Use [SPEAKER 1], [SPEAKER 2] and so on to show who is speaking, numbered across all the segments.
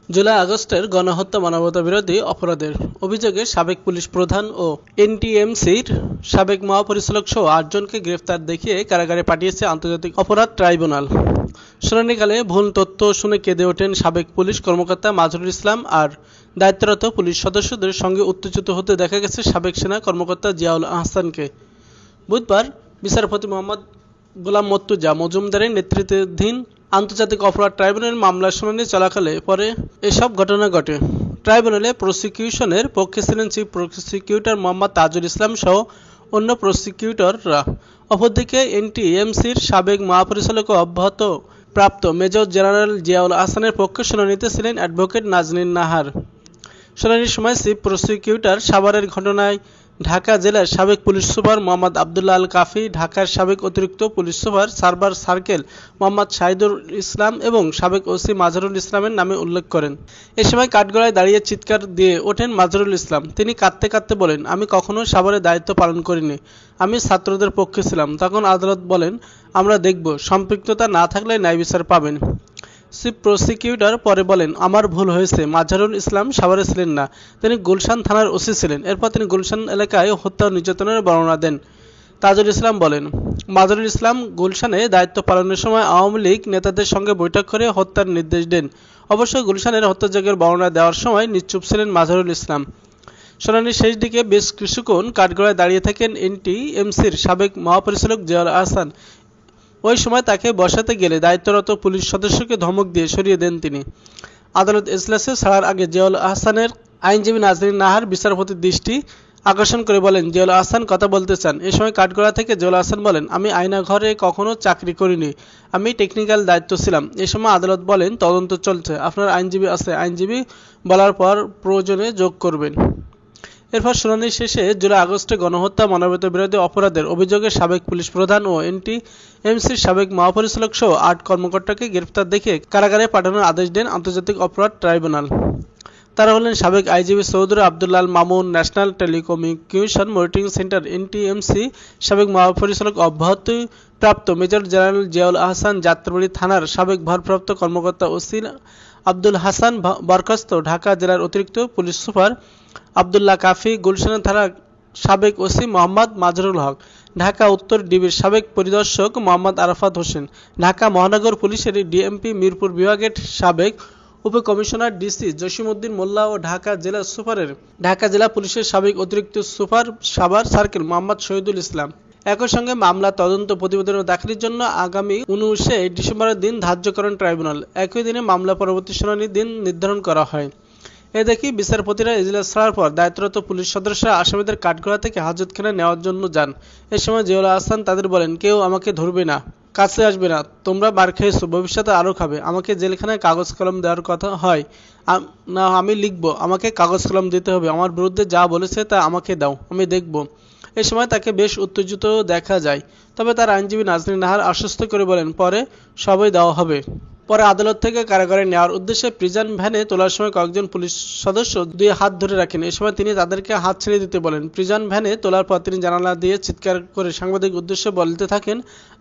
[SPEAKER 1] জুলাই আগস্টের গণহত্যা মানবতাবিরোধী অপরাধের অভিযোগে সাবেক পুলিশ প্রধান ও এনটিএমসির সাবেক মহাপরিচালক সহ ৮ জনকে গ্রেফতার দেখিয়ে কারাগারে পাঠিয়েছে আন্তর্জাতিক অপরাধ ট্রাইব্যুনাল। শুনানিকালে ভুল তথ্য শুনে কেঁদে ওঠেন সাবেক পুলিশ কর্মকর্তা মাজহারুল ইসলাম। আর দায়িত্বরত পুলিশ সদস্যদের সঙ্গে উত্তেজিত হতে দেখা গেছে সাবেক সেনা কর্মকর্তা জিয়াউল আহসানকে। বুধবার বিচারপতি মোহাম্মদ গোলাম মর্তুজা মজুমদারের নেতৃত্বাধীন আন্তর্জাতিক অপরাধ ট্রাইব্যুনাল মামলার শুনানি চলাকালে পরে এসব ঘটনা ঘটে। ট্রাইব্যুনালে প্রসিকিউশনের পক্ষে ছিলেন চিফ প্রসিকিউটর মোহাম্মদ তাজুল ইসলাম সহ অন্য প্রসিকিউটররা। অপরদিকে এনটিএমসির সাবেক মহাপরিচালক ও অব্যাহত প্রাপ্ত মেজর জেনারেল জিয়াউল আহসানের পক্ষে শুনানিতে ছিলেন অ্যাডভোকেট নাজনীন নাহার। শুনানির সময় চিফ প্রসিকিউটর সাভারের ঘটনায় ঢাকা জেলার সাবেক পুলিশ সুপার মোহাম্মদ আবদুল্লাহ আল কাফি, ঢাকার সাবেক অতিরিক্ত police super Savar circle Mohammad Shahidul Islam এবং সাবেক ওসি মাজহারুল ইসলামের নামে উল্লেখ করেন। এ সময় কাঠগড়ায় দাঁড়িয়ে চিৎকার দিয়ে ওঠেন মাজহারুল ইসলাম। তিনি কাঁদতে কাঁদতে বলেন, আমি কখনো সাভারে দায়িত্ব পালন করিনি, আমি ছাত্রদের পক্ষে ছিলাম। তখন আদালত বলেন, আমরা দেখব, সম্পৃক্ততা না থাকলে ন্যায় বিচার পাবেন। চিফ প্রসিকিউটর পরে বলেন, আমার ভুল হয়েছে, মাজহারুল ইসলাম সাভারে ছিলেন না, তিনি গুলশান থানার ওসি ছিলেন। এরপর তিনি গুলশান এলাকায় হত্যা ও নির্যাতনের বর্ণনা দেন। তাজুল ইসলাম বলেন, মাজহারুল ইসলাম গুলশানে দায়িত্ব পালনের সময় আওয়ামী লীগ নেতাদের সঙ্গে বৈঠক করে হত্যার নির্দেশ দেন। অবশ্য গুলশানের হত্যাযজ্ঞের বর্ণনা দেওয়ার সময় নিশ্চুপ ছিলেন মাজহারুল ইসলাম। শুনানির শেষ দিকে বেশ কিছুক্ষণ কাঠগড়ায় দাঁড়িয়ে থাকেন এনটিএমসির সাবেক মহাপরিচালক জিয়াউল আহসান। ওই সময় তাকে বসাতে গেলে দায়িত্বরত পুলিশ সদস্যকে ধমক দিয়ে সরিয়ে দেন তিনি। আদালত এজলাসে ছাড়ার আগে জিয়াউল আহসানের আইনজীবী নাজনীন নাহার বিচারপতির দৃষ্টি আকর্ষণ করে বলেন, জিয়াউল আহসান কথা বলতে চান। এ সময় কাঠগড়া থেকে জিয়াউল আহসান বলেন, আমি আয়নাঘরে কখনো চাকরি করিনি, আমি টেকনিক্যাল দায়িত্ব ছিলাম। এ সময় আদালত বলেন, তদন্ত চলছে, আপনার আইনজীবী আছে, আইনজীবী বলার পর প্রয়োজনে যোগ করবেন। এরপর শুনানি শেষে জুলাই আগস্টে গণহত্যা মানবতাবিরোধী অপরাধের অভিযোগে সাবেক পুলিশ প্রধান ও এনটিএমসির সাবেক মহাপরিচালক সহ ৮ কর্মকর্তাকে গ্রেফতার দেখিয়ে কারাগারে পাঠানোর আদেশ দেন আন্তর্জাতিক অপরাধ ট্রাইব্যুনাল। তারা হলেন সাবেক IGP Chowdhury Abdullah Al Mamun, national telecommunication monitoring centre NTMC সাবেক মহাপরিচালক অব্যাহত প্রাপ্ত মেজর জেনারেল জিয়াউল আহসান, যাত্রাবাড়ী থানার সাবেক ভারপ্রাপ্ত কর্মকর্তা ওসি আব্দুল হাসান বরখাস্ত, ঢাকা জেলার অতিরিক্ত পুলিশ সুপার আবদুল্লাহ কাফি, গুলশান থানার সাবেক ওসি মোহাম্মদ মাজহারুল হক, ঢাকা উত্তর ডিবির সাবেক পরিদর্শক মোহাম্মদ আরাফাত হোসেন, ঢাকা মহানগর পুলিশের ডিএমপি মিরপুর বিভাগের সাবেক উপকমিশনার ডিসি জসিমউদ্দিন মোল্লা ও ঢাকা জেলা পুলিশের সাবেক অতিরিক্ত সুপার সাভার সার্কেল মোহাম্মদ শহীদুল ইসলাম। একই সঙ্গে মামলা তদন্ত প্রতিবেদন দাখিলের জন্য আগামী 19 ডিসেম্বরের দিন ধার্য করেন ট্রাইব্যুনাল। একই দিনে মামলা পরবর্তী শুনানির দিন নির্ধারণ করা হয়। এ দেখি বিচারপতিরা এজলাস ছাড়ার পর দায়িত্বরত পুলিশ সদস্যরা আসামিদের কাঠগড়া থেকে হাজতখানায় নেওয়ার জন্য যান। এ সময় জিয়াউল আহসান তাদের বলেন, কেউ আমাকে ধরবে না, কাছে আসবে না, তোমরা মার খেয়েছো, ভবিষ্যতে আরও খাবে। আমাকে জেলখানায় কাগজ কলম দেওয়ার কথা হয় না, আমি লিখব, আমাকে কাগজ কলম দিতে হবে, আমার বিরুদ্ধে যা বলেছে তা আমাকে দাও, আমি দেখব। এ সময় তাকে বেশ উত্তেজিত দেখা যায়। তবে তার আইনজীবী নাজনীন নাহার আশ্বস্ত করে বলেন, পরে সবই দেওয়া হবে। পরে আদালত থেকে কারাগারে নেওয়ার উদ্দেশ্যে প্রিজন ভ্যানে তোলার সময় কয়েকজন পুলিশ সদস্য 2 হাত ধরে রাখেন। এ সময় তিনি তাদেরকে হাত ছেড়ে দিতে বলেন। প্রিজন ভ্যানে তোলার পর তিনি জানালা দিয়ে চিৎকার করে সাংবাদিক উদ্দেশ্যে বলতে থাকেন,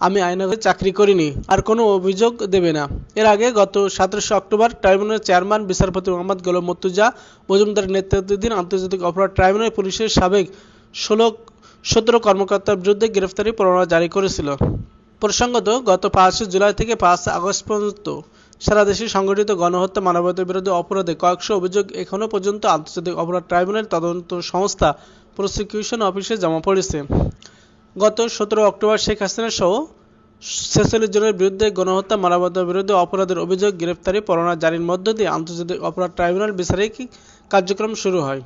[SPEAKER 1] আমি আয়নাঘরে চাকরি করিনি, আর কোনো অভিযোগ দেবে না। এর আগে গত 17 অক্টোবর ট্রাইব্যুনালের চেয়ারম্যান বিচারপতি মোহাম্মদ গোলাম মর্তুজা মজুমদারের নেতৃত্বাধীন আন্তর্জাতিক অপরাধ ট্রাইব্যুনাল পুলিশের সাবেক 17 কর্মকর্তার বিরুদ্ধে গ্রেফতারি পরোয়ানা জারি করেছিল। প্রসঙ্গত, গত 5 জুলাই থেকে 5 আগস্ট পর্যন্ত সারা দেশে সংঘটিত গণহত্যা মানবতাবিরোধী অপরাধে কয়েকশো অভিযোগ এখনও পর্যন্ত আন্তর্জাতিক অপরাধ ট্রাইব্যুনাল তদন্ত সংস্থা প্রসিকিউশন অফিসে জমা পড়েছে। গত 17 অক্টোবর শেখ হাসিনা সহ 46 জনের বিরুদ্ধে গণহত্যা মানবতাবিরোধী অপরাধের অভিযোগ গ্রেফতারি পরোয়ানা জারির মধ্য দিয়ে আন্তর্জাতিক অপরাধ ট্রাইব্যুনাল বিচারিক কার্যক্রম শুরু হয়।